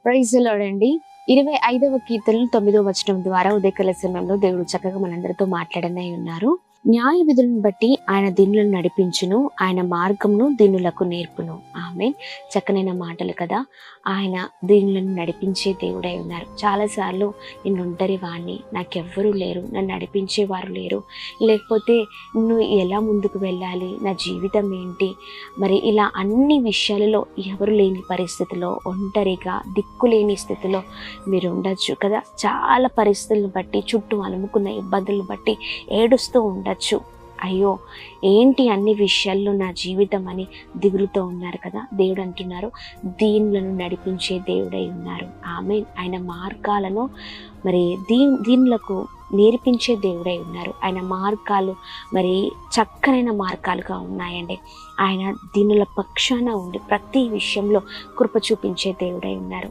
Praise the lord అండి. 25వ కీర్తన 9వ వచనం ద్వారా ఉదయకాల సమయంలో దేవుడు చక్కగా మనందరితో మాట్లాడనే ఉన్నారు. న్యాయ విధులను బట్టి ఆయన దీనులను నడిపించును, ఆయన మార్గమును దీనులకు నేర్పును. ఆమేన్. చక్కనైన మాటలు కదా. ఆయన దీనులను నడిపించే దేవుడై ఉన్నారు. చాలాసార్లు నేను ఒంటరి వాణ్ణి, నాకెవ్వరూ లేరు, నన్ను నడిపించేవారు లేరు, లేకపోతే నువ్వు ఎలా ముందుకు వెళ్ళాలి, నా జీవితం ఏంటి, మరి ఇలా అన్ని విషయాలలో ఎవరు లేని పరిస్థితిలో, ఒంటరిగా దిక్కులేని స్థితిలో మీరు ఉండొచ్చు కదా. చాలా పరిస్థితులను బట్టి, చుట్టూ అలుముకున్న ఇబ్బందులను బట్టి ఏడుస్తూ ఉండొచ్చు. అయ్యో ఏంటి అన్ని విషయాల్లో నా జీవితం అని దిగులుతో ఉన్నారు కదా. దేవుడు అంటున్నారు, దీనులను నడిపించే దేవుడై ఉన్నారు. ఆమేన్. ఆయన మార్గాలను మరి దీనులకు నేర్పించే దేవుడై ఉన్నారు. ఆయన మార్గాలు మరి చక్కనైన మార్గాలుగా ఉన్నాయండి. ఆయన దీనుల పక్షాన ఉండి ప్రతి విషయంలో కృప చూపించే దేవుడై ఉన్నారు.